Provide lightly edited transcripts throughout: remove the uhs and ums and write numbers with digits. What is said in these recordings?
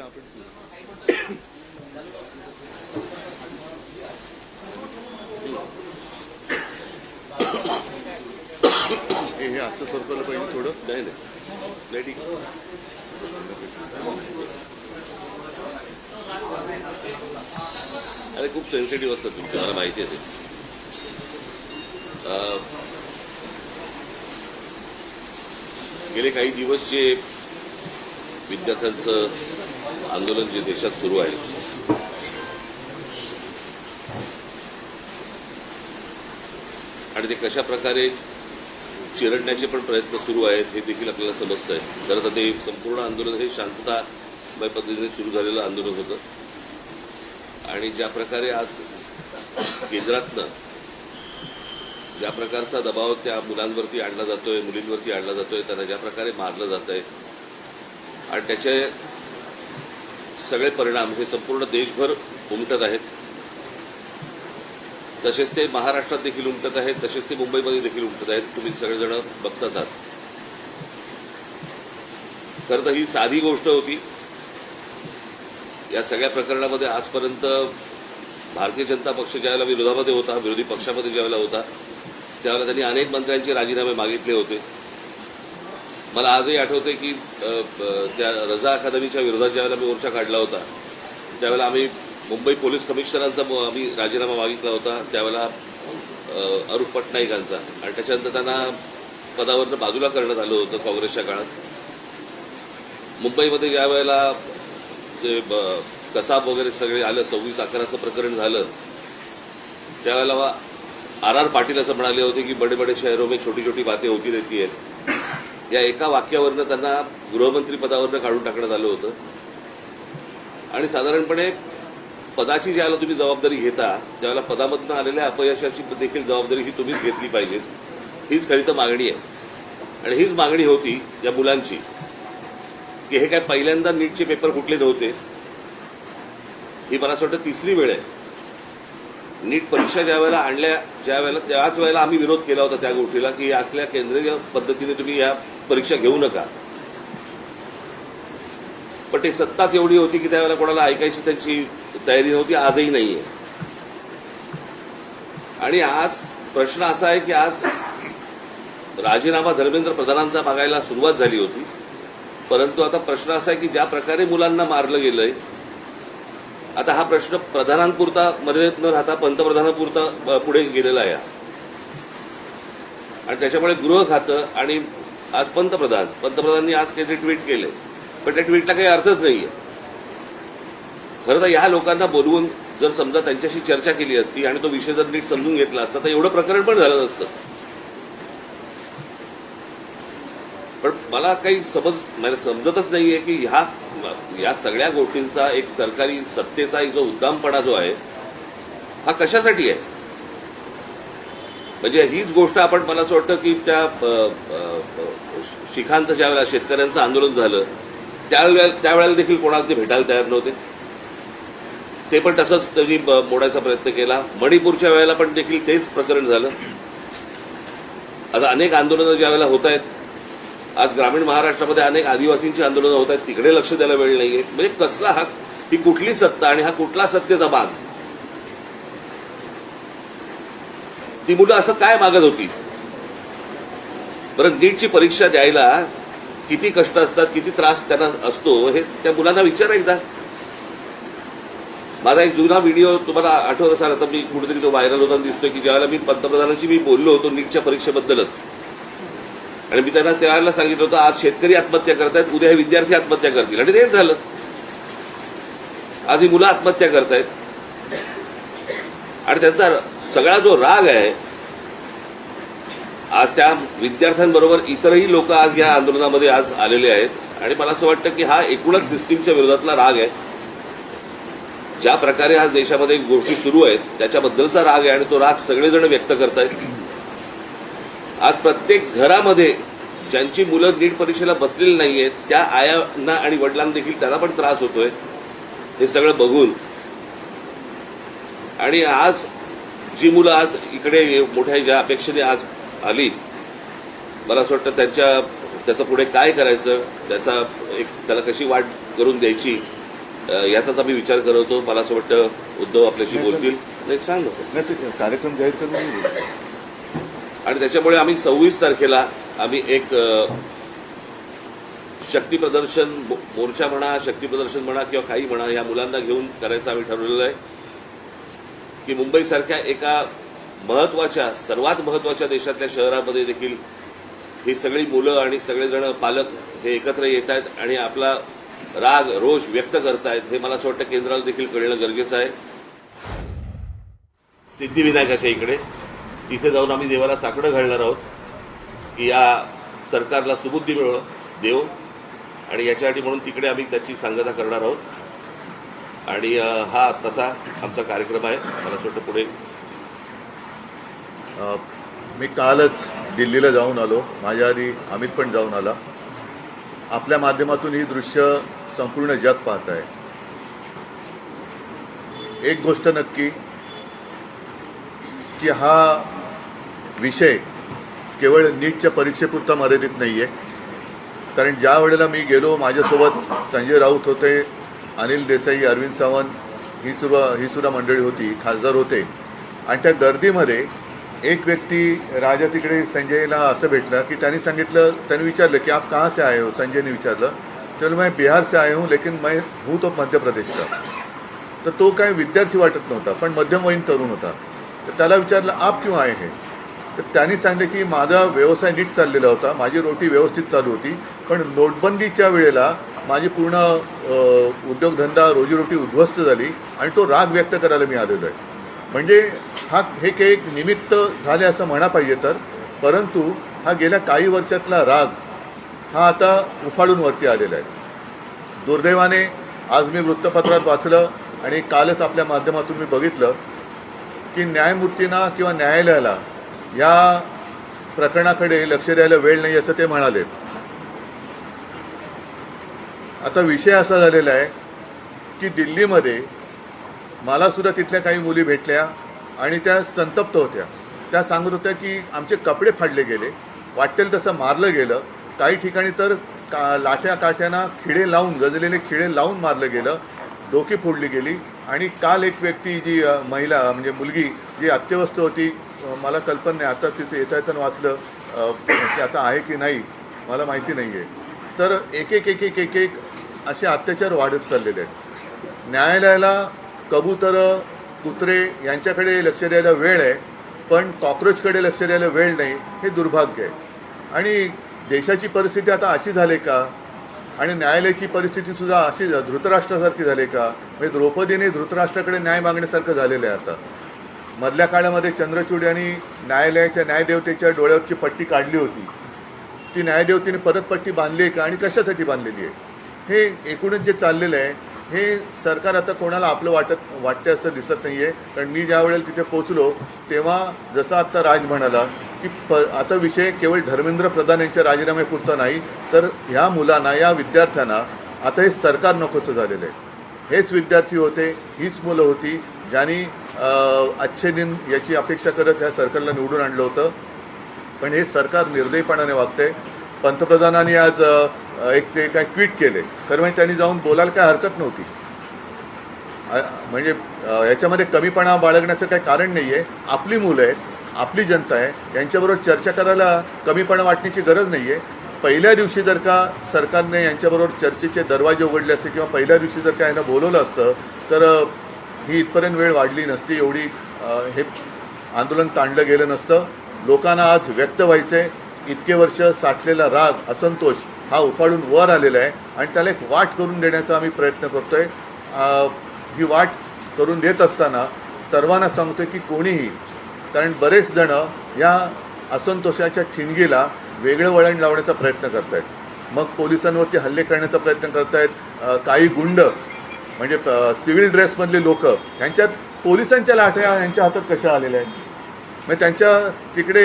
हे असं सरकवलं पाहिजे थोडं. नाही नाही ठीक. अरे खूप सेन्सिटिव्ह असतं तुमचं, मला माहिती आहे ते. गेले काही दिवस जे विद्यार्थ्यांचं आंदोलन जे देशात सुरू आहे, आणि ते कशा प्रकारे चिरडण्याचे पण प्रयत्न सुरू आहेत हे देखील आपल्याला समजतं आहे. खरं तर ते संपूर्ण आंदोलन हे शांततामय पद्धतीने सुरू झालेलं आंदोलन होतं, आणि ज्या प्रकारे आज केंद्रातनं ज्या प्रकारचा दबाव त्या मुलांवरती आणला जातोय, मुलींवरती आणला जातोय, त्यांना ज्या प्रकारे मारलं जात आहे, आणि त्याचे सगळे परिणाम हे संपूर्ण देशभर उमटत आहेत. तसेच ते महाराष्ट्रात देखील उमटत आहेत, तसेच ते मुंबईमध्ये देखील उमटत आहेत. तुम्ही सगळेजण बघताच आहात. खरं तर ही साधी गोष्ट होती. या सगळ्या प्रकरणामध्ये आजपर्यंत भारतीय जनता पक्ष ज्यावेळेला विरोधामध्ये होता, विरोधी पक्षामध्ये ज्यावेळेला होता, त्यावेळेला त्यांनी अनेक मंत्र्यांचे राजीनामे मागितले होते. मला आजही आठवते की त्या रजा अकादमीच्या विरोधात ज्यावेळेला मी मोर्चा काढला होता, त्यावेळेला आम्ही मुंबई पोलीस कमिशनरांचा आम्ही राजीनामा मागितला होता, त्यावेळेला अरूप पटनाईकांचा, आणि त्याच्यानंतर त्यांना पदावरनं बाजूला करण्यात आलं होतं काँग्रेसच्या काळात. मुंबईमध्ये ज्या वेळेला ते कसाब वगैरे सगळे आलं, 26/11चं प्रकरण झालं, त्यावेळेला आर पाटील असं म्हणाले होते की बडे बडे शहरों में छोटी छोटी बातें होती रहती आहेत. या एका वाक्यावरनं त्यांना गृहमंत्री पदावरनं काढून टाकण्यात आलं होतं. आणि साधारणपणे पदाची ज्यावेळेला तुम्ही जबाबदारी घेता, त्यावेळेला पदामधनं आलेल्या अपयशाची देखील जबाबदारी ही तुम्हीच घेतली पाहिजे, हीच खरी तर मागणी आहे. आणि हीच मागणी होती या मुलांची की हे काय पहिल्यांदा नीटचे पेपर फुटले नव्हते. ही मला असं वाटतं तिसरी वेळ आहे. नीट परीक्षा ज्या वेळेला आणल्या, त्याच वेळेला आम्ही विरोध केला होता त्या गोष्टीला की असल्या केंद्रीय पद्धतीने तुम्ही या परीक्षा घेऊ नका. पण ते सत्ताच एवढी होती की त्यावेळेला कोणाला ऐकायची त्यांची तयारी नव्हती. आजही नाहीये. आणि आज प्रश्न असा आहे की आज राजीनामा धर्मेंद्र प्रधानांचा मागायला सुरुवात झाली होती, परंतु आता प्रश्न असा आहे की ज्या प्रकारे मुलांना मारलं गेलंय, आता हा प्रश्न प्रधानांपुरता मर्यादित न राहता पंतप्रधानांपुरता पुढे गेलेला आहे. आणि त्याच्यामुळे गृह खातं आणि आज पंतप्रधानांनी आज काहीतरी ट्विट केले, पण त्या ट्विटला काही अर्थच नाहीये. खरं तर या लोकांना बोलवून जर समजा त्यांच्याशी चर्चा केली असती आणि तो विषय जर नीट समजून घेतला असता तर एवढं प्रकरण पण झालं नसतं. पण मला काही समजतच नाहीये की या सगळ्या गोष्टींचा एक सरकारी सत्तेचा एक जो उद्दामपणा जो आहे हा कशासाठी आहे. म्हणजे हीच गोष्ट आपण, मला असं वाटतं की त्या शिखांचं ज्यावेळेला शेतकऱ्यांचं आंदोलन झालं त्यावेळेला देखील कोणाला ते भेटायला तयार नव्हते. ते पण तसंच त्यांनी मोडायचा प्रयत्न केला. मणिपूरच्या वेळेला पण देखील तेच प्रकरण झालं. आता अनेक आंदोलनं ज्यावेळेला होत आहेत, आज ग्रामीण महाराष्ट्रामध्ये अनेक आदिवासींची आंदोलनं होत आहेत, तिकडे लक्ष द्यायला वेळ नाहीये. म्हणजे कसला हा, ही कुठली सत्ता आणि हा कुठला सत्तेचा बाज. ती मुलं असं काय मागत होती बरं? नीटची परीक्षा द्यायला किती कष्ट असतात, किती त्रास त्यांना असतो हे त्या मुलांना विचारा एकदा. माझा एक जुना व्हिडिओ तुम्हाला आठवत असाल, आता मी कुठेतरी तो व्हायरल होताना दिसतोय की ज्यावेळेला मी पंतप्रधानांशी मी बोललो होतो नीटच्या परीक्षेबद्दलच, आणि मी त्यांना त्यावेळेला सांगितलं होतं आज शेतकरी आत्महत्या करतायत, उद्या हे विद्यार्थी आत्महत्या करतील, आणि तेच झालं. आज ही मुलं आत्महत्या करतायत. आणि त्यांचा सगळा जो राग आहे आज त्या विद्यार्थ्यांबरोबर इतरही लोक आज या आंदोलनामध्ये आज आलेले आहेत. आणि मला असं वाटतं की हा एकूणच सिस्टीमच्या विरोधातला राग आहे. ज्या प्रकारे आज देशामध्ये गोष्टी सुरू आहेत त्याच्याबद्दलचा राग आहे, आणि तो राग सगळेजण व्यक्त करतायत. आज प्रत्येक घरामध्ये ज्यांची मुलं नीट परीक्षेला बसलेली नाहीयेत त्या आयांना आणि वडिलांना देखील त्यांना पण त्रास होतोय हे सगळं बघून. आणि आज जी मुलं आज इकडे मोठ्या ज्या अपेक्षेने आज आली, मला असं वाटतं त्याचं पुढे काय करायचं, त्याला कशी वाट करून द्यायची याचाच आम्ही विचार करत होतो. मला असं वाटतं उद्धव आपल्याशी बोलतील. नाही सांग नको नाही ते कार्यक्रम जाहीर करून आणि त्याच्यामुळे आम्ही 26 तारखेला आम्ही एक शक्ती प्रदर्शन मोर्चा म्हणा, शक्ती प्रदर्शन म्हणा किंवा काही म्हणा, या मुलांना घेऊन करायचं आम्ही ठरवलेलं आहे की मुंबईसारख्या एका महत्वाच्या, सर्वात महत्वाच्या देशातल्या शहरामध्ये देखील ही सगळी मुलं आणि सगळेजण पालक हे एकत्र येत आहेत आणि आपला राग रोष व्यक्त करतायत. हे मला असं वाटतं केंद्राला देखील कळणं गरजेचं आहे. सिद्धिविनायकाच्या इकडे तिथे जाऊन आम्ही देवाला साकडं घालणार आहोत की या सरकारला सुबुद्धी मिळव देव, आणि याच्यासाठी म्हणून तिकडे आम्ही त्याची सांगता करणार आहोत. आणि हा आत्ताचा आमचा कार्यक्रम आहे. मला असं वाटतं पुढे मी कालच दिल्लीला जाऊन आलो. माझ्या आधी अमित पण जाऊन आला. आपल्या माध्यमातून ही दृश्य संपूर्ण जग पाहत आहे. एक गोष्ट नक्की की हा विषय केवळ नीटच्या परीक्षेपुरता मर्यादित नाही आहे. कारण ज्या वेळेला मी गेलो, माझ्यासोबत संजय राऊत होते, अनिल देसाई, अरविंद सावंत ही सुद्धा मंडळी होती, खासदार होते. आणि त्या गर्दीमध्ये एक व्यक्ती राजा तिकडे संजयला असं भेटला की त्यांनी सांगितलं, त्यांनी विचारलं की आप कहाँ से आए हो. संजयने विचारलं. तर मैं बिहार से आए हूँ लेकिन मैं हूँ तो मध्य प्रदेश का. तर तो काही विद्यार्थी वाटत नव्हता, पण मध्यमवयीन तरुण होता. तर त्याला विचारलं आप क्यों आए हैं. तर त्यांनी सांगितले की माझा व्यवसाय नीट चाललेला होता, माझी रोटी व्यवस्थित चालू होती, पण नोटबंदीच्या वेळेला माझी पूर्ण उद्योगधंदा, रोजीरोटी उद्ध्वस्त झाली आणि तो राग व्यक्त करायला मी आलेलो आहे. म्हणजे हे काही एक निमित्त झाले असं म्हणा पाहिजे तर, परंतु हा गेल्या काही वर्षातला राग हा आता उफाळून वरती आलेला आहे. दुर्दैवाने आज मी वृत्तपत्रात वाचलं आणि कालच आपल्या माध्यमातून मी बघितलं की न्यायमूर्तींना किंवा न्यायालयाला या प्रकरणाकडे लक्ष द्यायला वेळ नाही असं ते म्हणाले. आता विषय असा झालेला आहे की दिल्लीमध्ये मला सुद्धा तिथल्या काही मुली भेटल्या आणि त्या संतप्त होत्या. त्या सांगत होत्या की आमचे कपडे फाडले गेले, वाटेल तसं मारलं गेलं, काही ठिकाणी तर लाठ्या काठ्यांना खिळे लावून, गजलेले खिळे लावून मारलं गेलं, डोकी फोडली गेली. आणि काल एक व्यक्ती, जी महिला म्हणजे मुलगी जी अत्यवस्थ होती, मला कल्पना नाही, आता तिचं येता येताना वाचलं की आता आहे की नाही मला माहिती नाही आहे. तर एक एक एक एक एक एक असे अत्याचार वाढत चाललेले आहेत. न्यायालयाला कबूतरं, कुत्रे यांच्याकडे लक्ष द्यायला वेळ आहे, पण कॉक्रोचकडे लक्ष द्यायला वेळ नाही. हे दुर्भाग्य आहे. आणि देशाची परिस्थिती आता अशी झाली का, आणि न्यायालयाची परिस्थितीसुद्धा अशी धृतराष्ट्रासारखी झाली का. म्हणजे द्रौपदीने धृतराष्ट्राकडे न्याय मागण्यासारखं झालेलं आहे. आता मधल्या काळामध्ये चंद्रचूड यांनी न्यायालयाच्या न्यायदेवतेच्या डोळ्यावरची पट्टी काढली होती. ती न्यायदेवतेने परत पट्टी बांधली आहे का आणि कशासाठी बांधलेली आहे. हे एकूणच जे चाललेलं आहे, हे सरकार आता कोणाला आपलं वाटतं असं दिसत नाही आहे. कारण मी ज्या वेळेला तिथे पोचलो तेव्हा जसं आत्ता राज म्हणाला की आता विषय केवळ धर्मेंद्र प्रधान यांच्या राजीनाम्यापुरता नाही, तर ह्या मुलांना, या विद्यार्थ्यांना आता हे सरकार नकोसं झालेलं आहे. हेच विद्यार्थी होते, हीच मुलं होती ज्यांनी अच्छे दिन याची अपेक्षा करत ह्या सरकारला निवडून आणलं होतं. पण हे सरकार निर्दयीपणाने वागतंय. पंतप्रधानांनी आज एक ते काय ट्विट केले, खरं म्हणजे त्यांनी जाऊन बोलायला काय हरकत नव्हती. म्हणजे याच्यामध्ये कमीपणा बाळगण्याचं काही कारण नाही आहे. आपली मुलं आहेत, आपली जनता आहे, यांच्याबरोबर चर्चा करायला कमीपणा वाटण्याची गरज नाही आहे. पहिल्या दिवशी जर का सरकारने यांच्याबरोबर चर्चेचे दरवाजे उघडले असते किंवा पहिल्या दिवशी जर का यांना बोलवलं असतं तर ही इथपर्यंत वेळ वाढली नसती, एवढी हे आंदोलन ताणलं गेलं नसतं. लोकांना आज व्यक्त व्हायचं आहे. इतके वर्ष साठलेला राग, असंतोष हा उफाळून वर आलेला आहे आणि त्याला एक वाट करून देण्याचा आम्ही प्रयत्न करतो आहे. ही वाट करून देत असताना सर्वांना सांगतो की कोणीही, कारण बरेच जणं या असंतोषाच्या ठिणगीला वेगळं वळण लावण्याचा प्रयत्न करत आहेत. मग पोलिसांवरती हल्ले करण्याचा प्रयत्न करत आहेत. काही गुंड म्हणजे सिव्हिल ड्रेसमधले लोक, यांच्यात पोलिसांच्या लाठ्या यांच्या हातात कशा आलेल्या आहेत. म्हणजे त्यांच्या तिकडे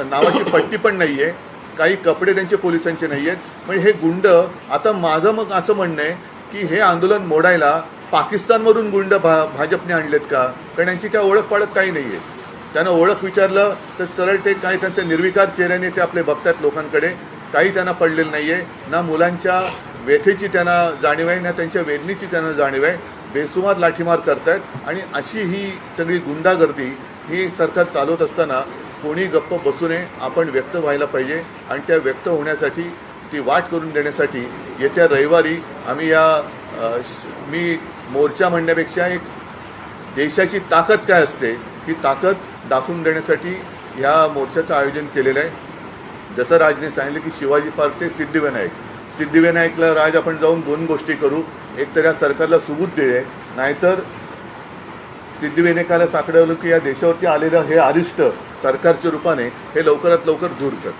नावाची पट्टी पण नाही आहे, काही कपडे त्यांचे पोलिसांचे नाही आहेत. म्हणजे हे गुंड, आता माझं मग असं म्हणणं आहे की हे आंदोलन मोडायला पाकिस्तानमधून गुंड भाजपने आणलेत का. कारण यांची काय ओळख पाळख काही नाही आहे. त्यांना ओळख विचारलं तर सरळ ते काही त्यांच्या निर्विकार चेहऱ्याने ते आपले बघतात लोकांकडे. काही त्यांना पडलेलं नाही आहे. ना मुलांच्या व्यथेची त्यांना जाणीव आहे ना त्यांच्या वेदनेची त्यांना जाणीव आहे. बेसुमार लाठीमार करतायत आणि अशी ही सगळी गुंडागर्दी ही सरकार चालवत असताना कोणी गप्प बसू नये. आपण व्यक्त व्हायला पाहिजे आणि त्या व्यक्त होण्यासाठी ती वाट करून देण्यासाठी येत्या रविवारी आम्ही मी मोर्चा म्हणण्यापेक्षा एक देशाची ताकद काय असते ही ताकद दाखवून देण्यासाठी ह्या मोर्चाचं आयोजन केलेलं आहे. जसं राजने सांगितलं की शिवाजी पार्क ते सिद्धिविनायकला राज आपण जाऊन 2 गोष्टी करू. एक तर या सरकारला सुबूत दे, नाहीतर सिद्धिविनायकाला साकडवलं की या देशावरती आलेलं हे अरिष्ट सरकारच्या रूपाने हे लवकरात लवकर दूर कर.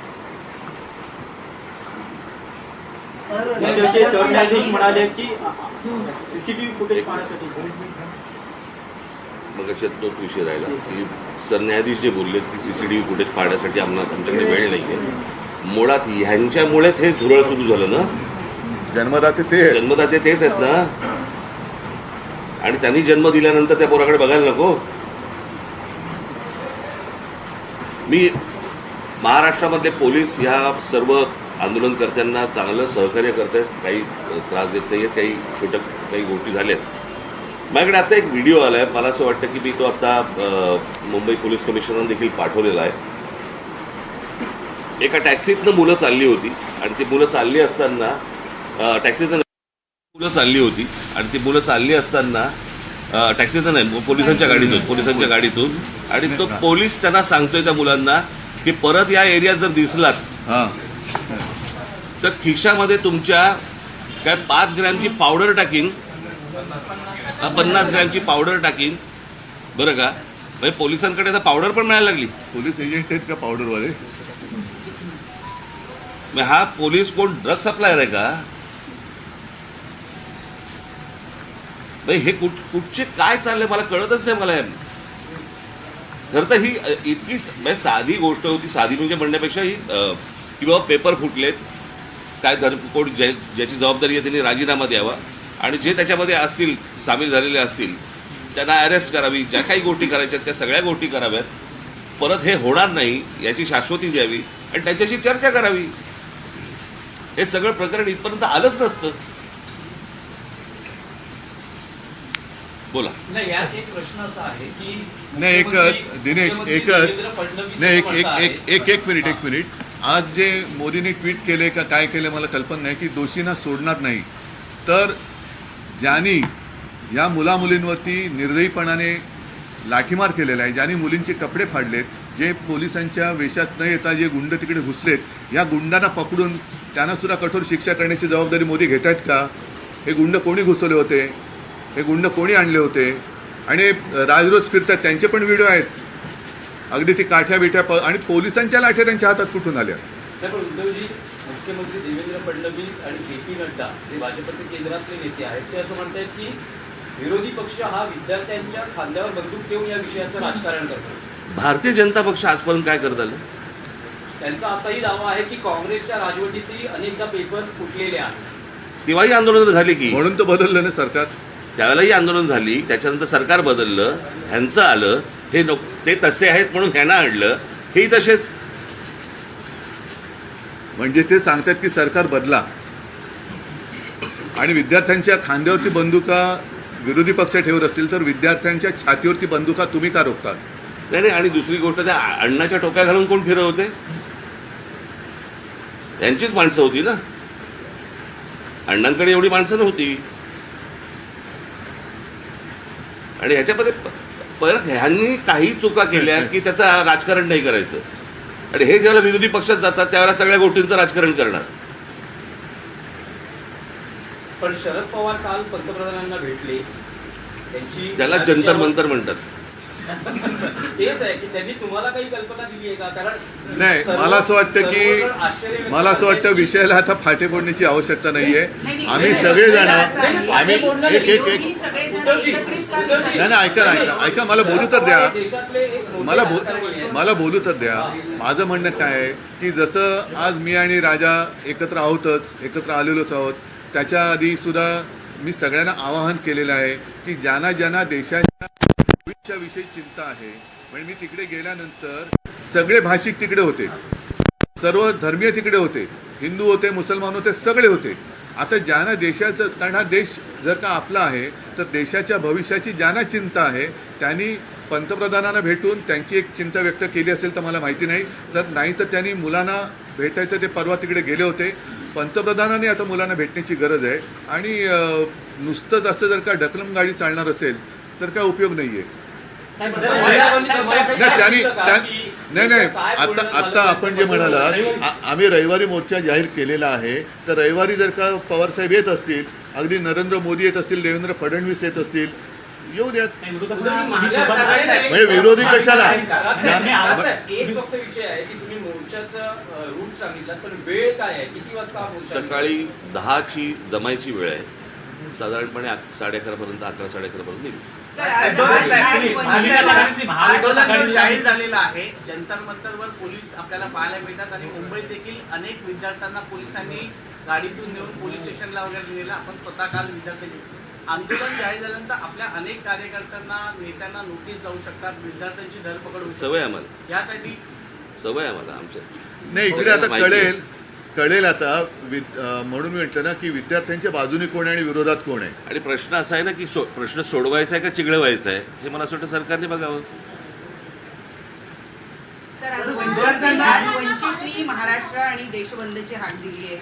राज्याचे सरन्यायाधीश म्हणाले की सीसीटीव्ही फुटेज पाहण्यासाठी मग तोच विषय राहिला की सरन्यायाधीश जे बोलले की सीसीटीव्ही फुटेज पाहण्यासाठी आमच्याकडे वेळ नाही आहे. मुळात ह्यांच्यामुळेच हे झुरळ सुरू झालं ना. जन्मदाते तेच आहेत ना. आणि त्यांनी जन्म दिल्यानंतर त्या पोराकडे बघायला नको. मी महाराष्ट्रामधले पोलीस ह्या सर्व आंदोलनकर्त्यांना चांगलं सहकार्य करत आहेत. काही त्रास देत नाही आहेत. काही गोष्टी झाल्यात. माझ्याकडे आता एक व्हिडिओ आला आहे. मला असं वाटतं की मी तो आता मुंबई पोलीस कमिशनरने देखील पाठवलेला आहे. एका टॅक्सीतनं मुलं चालली होती आणि ती मुलं चालली असताना टॅक्सीतनं चालली असताना टॅक्सीतनं नाही पोलिसांच्या गाडीतून आणि तो पोलीस त्यांना सांगतोय त्या मुलांना की परत या एरियात जर दिसलात तर खिशामध्ये तुमच्या काय 5 ग्रॅमची पावडर टाकीन, 50 ग्रॅमची पावडर टाकीन बरं का. म्हणजे पोलिसांकडे आता पावडर पण मिळायला लागली. पोलीस एजंट आहेत का पावडरवाले? हा पोलीस कोण ड्रग सप्लायर आहे का? हे कुठचे काय चाललंय मला कळतच नाही. मला खरं तर ही इतकी साधी गोष्ट होती. साधी म्हणजे म्हणण्यापेक्षा ही की बाबा पेपर फुटलेत, काय कोण ज्याची जबाबदारी आहे त्यांनी राजीनामा द्यावा आणि जे त्याच्यामध्ये असतील सामील झालेले असतील त्यांना अरेस्ट करावी. ज्या काही गोष्टी करायच्या त्या सगळ्या गोष्टी कराव्यात. परत हे होणार नाही याची शाश्वती द्यावी आणि त्याच्याशी चर्चा करावी. हे सगळं प्रकरण इथपर्यंत आलंच नसतं. बोला. नाही, यात एक प्रश्न असा आहे की नाही दिनेश एक मिनिट आज जे मोदींनी ट्विट केले का काय केलं मला कल्पना नाही की दोषींना सोडणार नाही. तर ज्यांनी या मुलामुलींवरती निर्दयीपणाने लाठीमार केलेला आहे, ज्यांनी मुलींचे कपडे फाडलेत, जे पोलिसांच्या वेशात न येता जे गुंड तिकडे घुसलेत, या गुंडांना पकडून त्यांना सुद्धा कठोर शिक्षा करण्याची जबाबदारी मोदी घेत आहेत का? हे गुंड कोणी घुसवले होते? हे गुंड कोणी आणले होते? आणि राजरोज फिरतात त्यांचे पण व्हिडिओ आहेत. अगदी ती काठ्या बिठ्या आणि पोलिसांच्या लाठ्या त्यांच्या हातात कुठून आल्या? उद्धवजी, मुख्यमंत्री देवेंद्र फडणवीस आणि जे.पी. नड्डा जे भाजपचे केंद्रातले नेते आहेत ते असं म्हणतात की विरोधी पक्ष हा विद्यार्थ्यांच्या खांद्यावर बंदूक ठेवून या विषयाचं राजकारण करतो. भारतीय जनता पक्ष आजपर्यंत काय करत आलं? त्यांचा असाही दावा आहे की काँग्रेसच्या राजवटीतही अनेकदा पेपर फुटलेले आहेत. तेव्हाही आंदोलन झाली की. म्हणून तर बदललं ना सरकार. त्यावेळेलाही आंदोलन झाली. त्याच्यानंतर सरकार बदललं, ह्यांचं आलं. हे ते तसे आहेत म्हणून ह्यांना आणलं. हेही तसेच. म्हणजे ते सांगतात की सरकार बदला आणि विद्यार्थ्यांच्या खांद्यावरती बंदुका विरोधी पक्ष ठेवत असतील तर विद्यार्थ्यांच्या छातीवरती बंदुका तुम्ही का रोखतात? नाही. आणि दुसरी गोष्ट त्या अण्णाच्या टोप्या घालून कोण फिरत होते? त्यांचीच माणसं होती ना. अण्णांकडे एवढी माणसं नव्हती. आणि ह्याच्यामध्ये परत ह्यांनी काही चुका केल्या की त्याचं राजकारण नाही करायचं. आणि हे ज्यावेळेला विरोधी पक्षात जातात त्यावेळेला सगळ्या गोष्टींचं राजकारण करणार. पण शरद पवार काल पंतप्रधानांना भेटले. त्यांची त्याला जंतर मंतर म्हणतात. तेच आहे की त्यांनी तुम्हाला काही कल्पना दिली आहे का? कारण नाही, मला असं वाटतं विषयाला आता फाटे फोडण्याची आवश्यकता नाहीये. आम्ही सगळेजण आम्ही ऐका मला बोलू तर द्या. मला बोलू तर द्या. माझं म्हणणं काय आहे की जसं आज मी आणि राजा एकत्र आलेलोच आहोत, त्याच्या आधी सुद्धा मी सगळ्यांना आवाहन केलेलं आहे की ज्यांना देशाच्या भविष्याविषयी चिंता आहे. म्हणजे मी तिकडे गेल्यानंतर सगळे भाषिक तिकडे होते, सर्व धर्मीय तिकडे होते, हिंदू होते, मुसलमान होते, सगळे होते. आता ज्यांना देशाचं, कारण हा देश जर का आपला आहे तर देशाच्या भविष्याची ज्यांना चिंता आहे त्यांनी पंतप्रधानांना भेटून त्यांची एक चिंता व्यक्त केली असेल तर मला माहिती नाही, तर नाही तर त्यांनी मुलांना भेटायचं, ते परवा तिकडे गेले होते. पंतप्रधानांनी आता मुलांना भेटण्याची गरज आहे. आणि नुसतंच असं जर का ढकलम गाडी चालणार असेल तर काय उपयोग नाही आहे. नाही आता आपण जे म्हणालात, आम्ही रविवारी मोर्चा जाहीर केलेला आहे, तर रविवारी जर का पवारसाहेब येत असतील, अगदी नरेंद्र मोदी येत असतील, देवेंद्र फडणवीस येत असतील, येऊ द्यात. म्हणजे विरोधी कशाला? एक फक्त विषय आहे की तुम्ही मोर्चाचा रूट सांगितला, पण वेळ काय आहे, किती वाजता हा मोर्चा? सकाळी 10ची जमायची वेळ आहे, साधारणपणे 11:30 पर्यंत, 11-11:30 पर्यंत निघू. आंदोलन जाहीर झालेलं आहे. जंतर मंतरवर पोलीस आपल्याला पाहायला मिळतात आणि मुंबईत देखील अनेक विद्यार्थ्यांना पोलिसांनी गाडीतून नेऊन पोलीस स्टेशनला वगैरे नेलं. आपण स्वतः काल विद्यार्थी आंदोलन जाहीर झाल्यानंतर आपल्या अनेक कार्यकर्त्यांना, नेत्यांना नोटीस जाऊ शकतात, विद्यार्थ्यांची धरपकड होऊ शकते. सवय आम्हाला, यासाठी सवय आम्हाला आमच्या. नाही, इकडे आता कळेल आता. म्हणून मी म्हटलं ना की विद्यार्थ्यांच्या बाजूने कोण आहे आणि विरोधात कोण आहे. आणि प्रश्न असा आहे ना की प्रश्न सोडवायचा आहे का चिघळवायचा आहे, हे मला असं वाटतं सरकारने बघावं. वंचितनी महाराष्ट्र आणि देशबंदची हाक दिली आहे.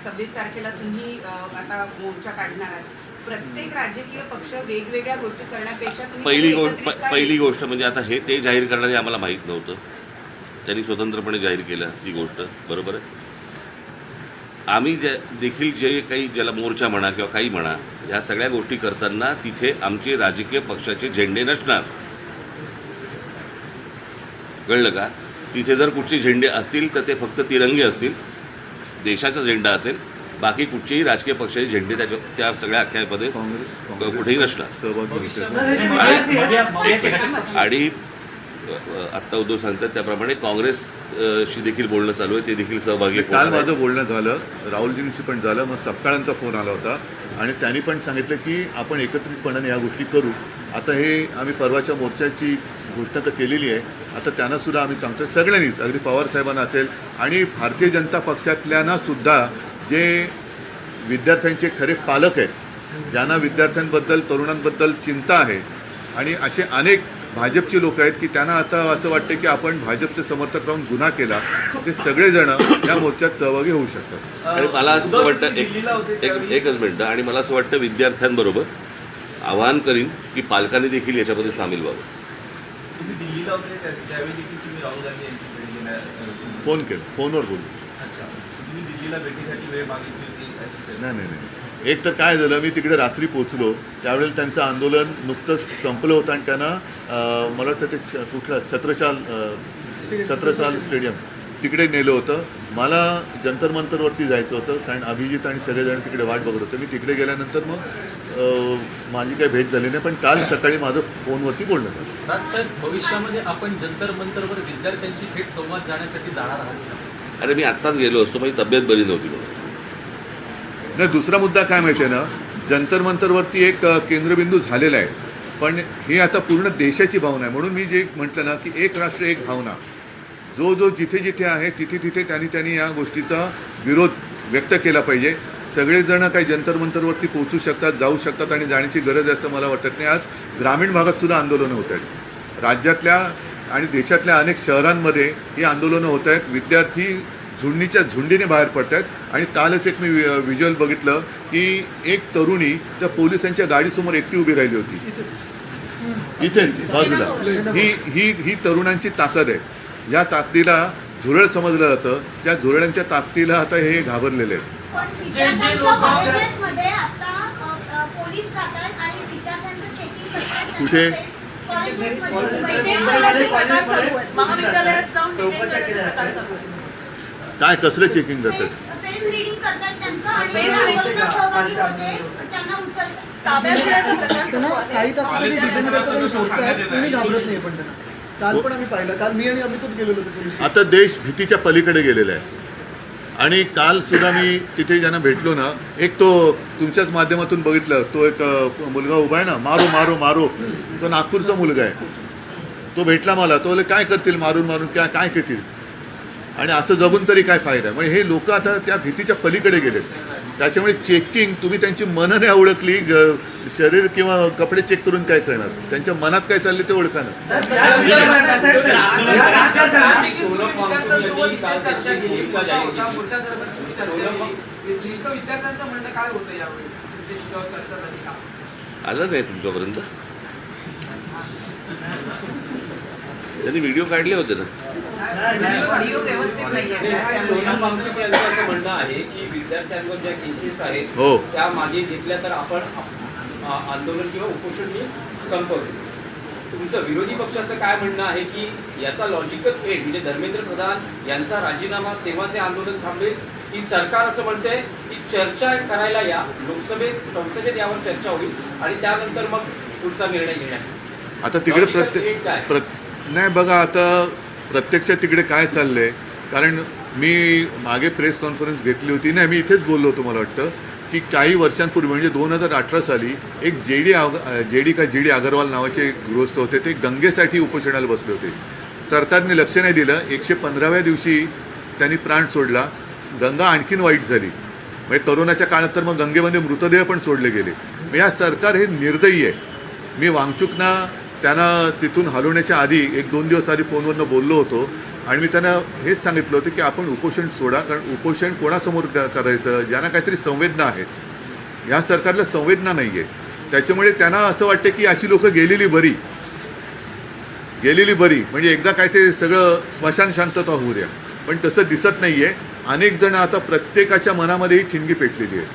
26 तारखेला तुम्ही आता मोर्चा काढणार आहात. प्रत्येक राजकीय पक्ष वेगवेगळ्या गोष्टी करण्यापेक्षा पहिली गोष्ट म्हणजे आता हे ते जाहीर करणारे आम्हाला माहीत नव्हतं, त्यांनी स्वतंत्रपणे जाहीर केलं ही गोष्ट, बरोबर आहे. आम्ही देखील जे काही, ज्याला मोर्चा म्हणा किंवा काही म्हणा, ह्या सगळ्या गोष्टी करताना तिथे आमचे राजकीय पक्षाचे झेंडे नसणार, कळलं का? तिथे जर कुठचे झेंडे असतील तर ते फक्त तिरंगे असतील, देशाचा झेंडा असेल, बाकी कुठचेही राजकीय पक्षाचे झेंडे त्या सगळ्या अख्यामध्ये कुठेही नसणार. आणि आत्ता उद्धव सांगतात त्याप्रमाणे काँग्रेसशी देखील बोलणं चालू आहे, ते देखील सहभागी. काल माझं बोलणं झालं, राहुलजींशी पण झालं, मग सपकाळांचा फोन आला होता आणि त्यांनी पण सांगितलं की आपण एकत्रितपणाने या गोष्टी करू. आता हे आम्ही परवाच्या मोर्चाची घोषणा तर केलेली आहे, आता त्यांना सुद्धा आम्ही सांगतोय सगळ्यांनीच, अगदी पवार साहेबांना असेल आणि भारतीय जनता पक्षातल्यांना सुद्धा, जे विद्यार्थ्यांचे खरे पालक आहेत, ज्यांना विद्यार्थ्यांबद्दल, तरुणांबद्दल चिंता आहे, आणि असे अनेक भाजपचे लोक आहेत की त्यांना आता असं वाटतं की आपण भाजपचे समर्थक राहून गुन्हा केला, ते सगळेजण या मोर्चात सहभागी होऊ शकतात. आणि मला असं वाटतं, एकच मिनिटं, आणि मला असं वाटतं विद्यार्थ्यांबरोबर आवाहन करीन की पालकांनी देखील याच्यामध्ये सामील व्हावं. तुम्ही दिल्लीला होते त्यावेळी देखील तुम्ही राहुल गांधी यांच्याकडे गेला, फोन केलं, फोनवर बोलू. अच्छा, तुम्ही दिल्लीला भेटीसाठी वेळ मागितली होती? नाही, एक तर काय झालं, मी तिकडे रात्री पोचलो, त्यावेळेला त्यांचं आंदोलन नुकतंच संपलं होतं आणि त्यांना मला वाटतं ते कुठलं छत्रसाल स्टेडियम तिकडे नेलं होतं. मला जंतर मंतरवरती जायचं होतं, कारण अभिजित आणि सगळेजण तिकडे वाट बघत होते. मी तिकडे गेल्यानंतर मग माझी काही भेट झाली नाही, पण काल सकाळी माझं फोनवरती बोलणं झालं. राजसाहेब, भविष्यामध्ये आपण जंतर मंतरवर विद्यार्थ्यांची थेट संवाद जाण्यासाठी जाणार आहात? अरे मी आत्ताच गेलो असतो, माझी तब्येत बरी नव्हती म्हणून. नाही, दुसरा मुद्दा काय माहिती आहे ना, जंतर मंतरवरती एक केंद्रबिंदू झालेला आहे, पण ही आता पूर्ण देशाची भावना आहे. म्हणून मी जे म्हटलं ना की एक राष्ट्र एक भावना, जो जिथे जिथे आहे तिथे त्यांनी या गोष्टीचा विरोध व्यक्त केला पाहिजे. सगळेजण काही जंतर मंतरवरती पोहोचू शकतात, जाऊ शकतात आणि जाण्याची गरज आहे असं मला वाटत नाही. आज ग्रामीण भागात सुद्धा आंदोलनं होत आहेत, राज्यातल्या आणि देशातल्या अनेक शहरांमध्ये ही आंदोलनं होत आहेत. विद्यार्थी झुंडीच्या झुंडीने बाहेर पडत आहेत. आणि कालच एक मी व्हिज्युअल बघितलं की एक तरुणी त्या पोलिसांच्या गाडीसमोर एकटी उभी राहिली होती, इथेच बाजूला. ही तरुणांची ताकद आहे. या ताकदीला झुरळ समजलं जातं, त्या झुरळांच्या ताकदीला आता हे घाबरलेले आहेत. कुठे? काय कसलं चेकिंग जातं? काही तासासाठी डिटेन करताना सोडतायत, कोणी घाबरत नाही. पण त्यांना काल पण आम्ही पाहिलं, काल मी आणि अमितच गेलेलो होतो पोलीस. आता देश भीतीच्या पलीकडे गेलेला आहे. आणि काल सुद्धा मी तिथे ज्यांना भेटलो ना, एक तो तुमच्याच माध्यमातून बघितलं, तो एक मुलगा उभा आहे ना, मारो मारो मारो, तो नागपूरचा मुलगा आहे. तो भेटला मला, तो बोले काय करतील मारून मारून, काय करतील, आणि असं जगून तरी काय फायदा. म्हणजे हे लोक आता त्या भीतीच्या पलीकडे गेलेत. त्याच्यामुळे चेकिंग तुम्ही त्यांची मनं नाही ओळखली शरीर किंवा कपडे चेक करून काय करणार, त्यांच्या मनात काय चालले ते ओळखा ना. विद्यार्थ्यांचं म्हणणं काय होतं यावेळी चर्चा झाली का? आलं नाही तुमच्यापर्यंत? त्यांनी व्हिडिओ काढले होते ना. ऑडिओ व्यवस्थित नाहीये. सोनम वांगचुक यांचं असं म्हणणं आहे की विद्यार्थ्यांवर ज्या केसेस आहेत हो. त्या मागे घेतल्या तर आपण आंदोलन किंवा उपोषण मी संपवतो. तुमचं विरोधी पक्षाचं काय म्हणणं आहे की याचा लॉजिकल एंड म्हणजे धर्मेंद्र प्रधान यांचा राजीनामा तेव्हाचे आंदोलन थांबेल, की सरकार असं म्हणते की चर्चा करायला या, लोकसभेत संसदेत यावर चर्चा होईल आणि त्यानंतर मग पुढचा निर्णय घेण्यात. आता तिकडे Logical aid काय? नाही बघा, आता प्रत्यक्षात तिकडे काय चाललंय, कारण मी मागे प्रेस कॉन्फरन्स घेतली होती. नाही, मी इथेच बोललो होतो, मला वाटतं की काही वर्षांपूर्वी म्हणजे 2018 साली एक जी डी अगरवाल नावाचे गृहस्थ होते, ते गंगेसाठी उपोषणाला बसले होते. सरकारने लक्ष नाही दिलं. 115व्या दिवशी त्यांनी प्राण सोडला. गंगा आणखीन वाईट झाली. म्हणजे करोनाच्या काळात तर मग गंगेमध्ये मृतदेह पण सोडले गेले. मग या सरकार हे निर्दयी आहे. मी वांगचुकना त्यांना तिथून हलवण्याच्या आधी 1-2 दिवस आधी फोनवरनं बोललो होतो आणि मी त्यांना हेच सांगितलं होतं की आपण उपोषण सोडा, कारण उपोषण कोणासमोर करायचं, ज्यांना काहीतरी संवेदना आहेत. ह्या सरकारला संवेदना नाही आहे. त्याच्यामुळे त्यांना असं वाटतं की अशी लोकं गेलेली बरी, म्हणजे एकदा काय ते सगळं स्मशान शांतता होऊ द्या. पण तसं दिसत नाही आहे. अनेक जण आता प्रत्येकाच्या मनामध्ये ही ठिणगी पेटलेली आहे.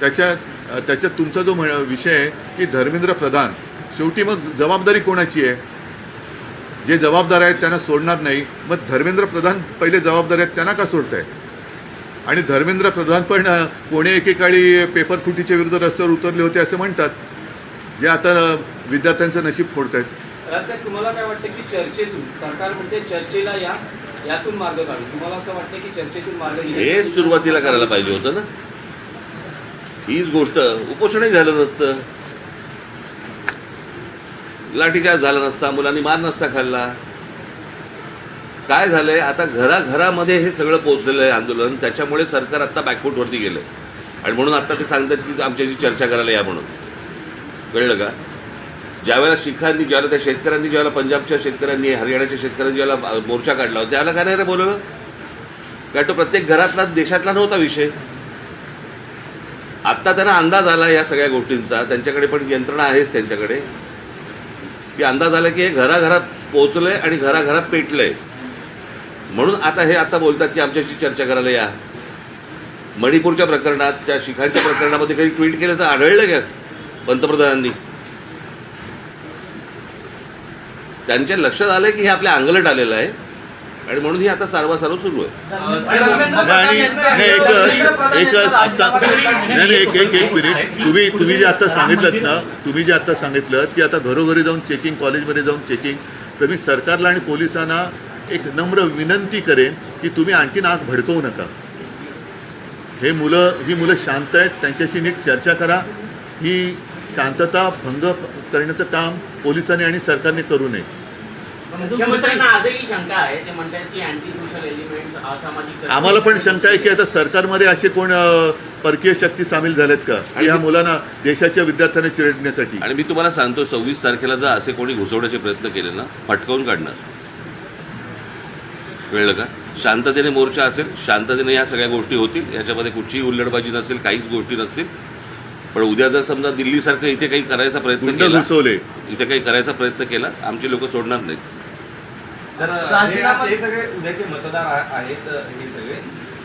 त्याच्यात तुमचा जो विषय आहे की धर्मेंद्र प्रधान, शेवटी मग जबाबदारी कोणाची आहे? जे जबाबदार आहेत त्यांना सोडणार नाही. मग धर्मेंद्र प्रधान पहिले जबाबदार आहेत, त्यांना का सोडताय? आणि धर्मेंद्र प्रधान पण कोणी एकेकाळी पेपर फुटीच्या विरुद्ध रस्त्यावर उतरले होते असं म्हणतात, जे आता विद्यार्थ्यांचं नशीब फोडतायत. राजसाहेब, तुम्हाला काय वाटतं की चर्चेतून, सरकार म्हणते चर्चेला या, यातून मार्ग काढू, तुम्हाला असं वाटतं की चर्चेतून मार्ग हे सुरुवातीला करायला पाहिजे होतं ना. हीच गोष्ट उपोषणही झालं नसतं, लाठीचार्ज झाला नसता, मुलांनी मार नसता खाल्ला. काय झालंय, आता घराघरामध्ये हे सगळं पोहोचलेलं आहे आंदोलन. त्याच्यामुळे सरकार आता बॅकफूटवरती गेलं आणि म्हणून आता ते सांगतात की आमच्याशी चर्चा करायला या म्हणून. कळलं का? ज्यावेळेला ज्यावेळेला त्या शेतकऱ्यांनी, ज्यावेळेला पंजाबच्या शेतकऱ्यांनी, हरियाणाच्या शेतकऱ्यांनी ज्यावेळेला मोर्चा काढला होता, त्याला काय नाही रे बोलवलं? काय तो प्रत्येक घरातला, देशातला नव्हता विषय. आत्ता त्यांना अंदाज आला या सगळ्या गोष्टींचा, त्यांच्याकडे पण यंत्रणा आहेच त्यांच्याकडे, की अंदाज आला की हे घराघरात पोहोचलंय आणि घराघरात पेटलंय. म्हणून आता बोलतात की आमच्याशी चर्चा करायला या. मणिपूरच्या प्रकरणात, त्या शिखांच्या प्रकरणामध्ये काही ट्विट केलं तर आढळलं का पंतप्रधानांनी? त्यांच्या लक्षात आलं की हे आपल्या अंगलट आलेलं आहे आणि म्हणून ही आता सारवासारव सुरू आहे. एक मिनिट, तुम्ही जे आता सांगितलं ना, की आता घरोघरी जाऊन चेकिंग, कॉलेजमध्ये जाऊन चेकिंग, तर मी सरकारला आणि पोलिसांना एक नम्र विनंती करेन की तुम्ही आणखीन आग भडकवू नका. ही मुलं शांत आहेत, त्यांच्याशी नीट चर्चा करा. ही शांतता भंग करण्याचं काम पोलिसांनी आणि सरकारने करू नये. मुख्यमंत्र्यांना आजही शंका आहे, ते म्हणतात की अँटी सोशल एलिमेंट, असामाजिक. आम्हाला पण शंका आहे की आता सरकारमध्ये असे कोण परकीय शक्ती सामील झाल्यात का की ह्या मुलांना, देशाच्या विद्यार्थ्यांना चिरडण्यासाठी? आणि मी तुम्हाला सांगतो, 26 तारखेला जर असे कोणी घुसवण्याचे प्रयत्न केले ना, फटकावून काढणार. कळलं का? शांततेने मोर्चा असेल, शांततेने या सगळ्या गोष्टी होतील, याच्यामध्ये कुठचीही हुल्लडबाजी नसेल, काहीच गोष्टी नसतील. पण उद्या जर समजा दिल्लीसारखं इथे काही करायचा प्रयत्न केला, इथे काही करायचा प्रयत्न केला, आमची लोक सोडणार नाहीत. तर हे सगळे उद्याचे मतदार आहेत, हे सगळे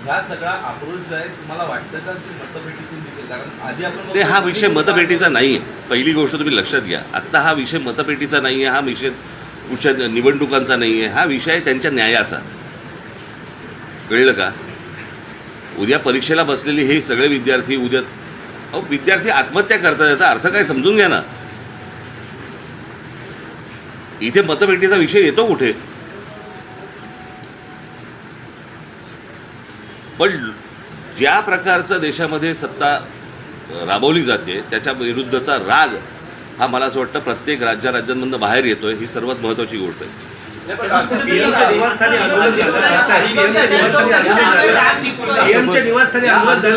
ह्या सगळा आक्रोश जो आहे, तुम्हाला वाटतं का की मतपेटीतून दिसेल? कारण आधी आपण ते हा विषय मतपेटीचा नाही आहे. पहिली गोष्ट तुम्ही लक्षात घ्या, आत्ता हा विषय मतपेटीचा नाही आहे, हा विषय कुठच्या निवडणुकांचा नाही आहे, हा विषय आहे त्यांच्या न्यायाचा. कळलं का? उद्या परीक्षेला बसलेले हे सगळे विद्यार्थी, विद्यार्थी आत्महत्या करतात, याचा अर्थ काय समजून घ्या ना. इथे मतपेटीचा विषय येतो कुठे? पण ज्या प्रकारचं देशामध्ये सत्ता राबवली जाते त्याच्या विरुद्धचा राग हा मला असं वाटतं प्रत्येक राज्यांमधून बाहेर येतोय. ही सर्वात महत्त्वाची गोष्ट आहे. पीएमच्या निवासस्थानी आंदोलन झालं.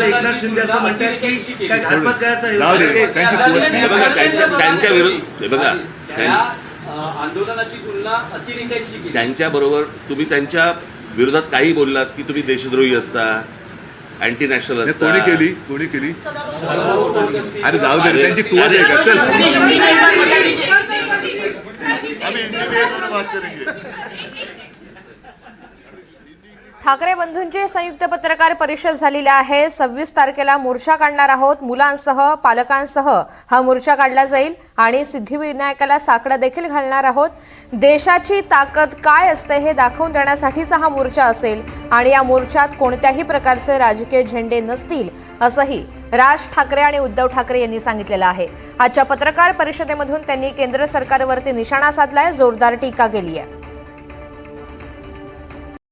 एकनाथ शिंदे असं म्हणतात की काय घातपात करायचा जाऊ दे, त्यांची कुवत नाही. हे बघा त्यांच्या विरुद्ध हे बघा आंदोलनाची तुलना अतिरेक्यांशी केली. त्यांच्या बरोबर तुम्ही त्यांच्या विरोधात काही बोललात की तुम्ही देशद्रोही असता, अँटी नॅशनल असता. कोणी केली अरे जाऊ दे, त्यांची कुवत आहे का? चल आम्ही इंडिव्हिज्युअल बात करेंगे. ठाकरे बंधूंची संयुक्त पत्रकार परिषद झालेली आहे. 26 तारखेला मोर्चा काढणार आहोत. मुलांसह पालकांसह हा मोर्चा काढला जाईल आणि सिद्धिविनायकाला साकडं देखील घालणार आहोत. देशाची ताकद काय असते हे दाखवून देण्यासाठीचा हा मोर्चा असेल आणि या मोर्चात कोणत्याही प्रकारचे राजकीय झेंडे नसतील असंही राज ठाकरे आणि उद्धव ठाकरे यांनी सांगितलेलं आहे. आजच्या पत्रकार परिषदेमधून त्यांनी केंद्र सरकारवरती निशाणा साधलाय, जोरदार टीका केली आहे.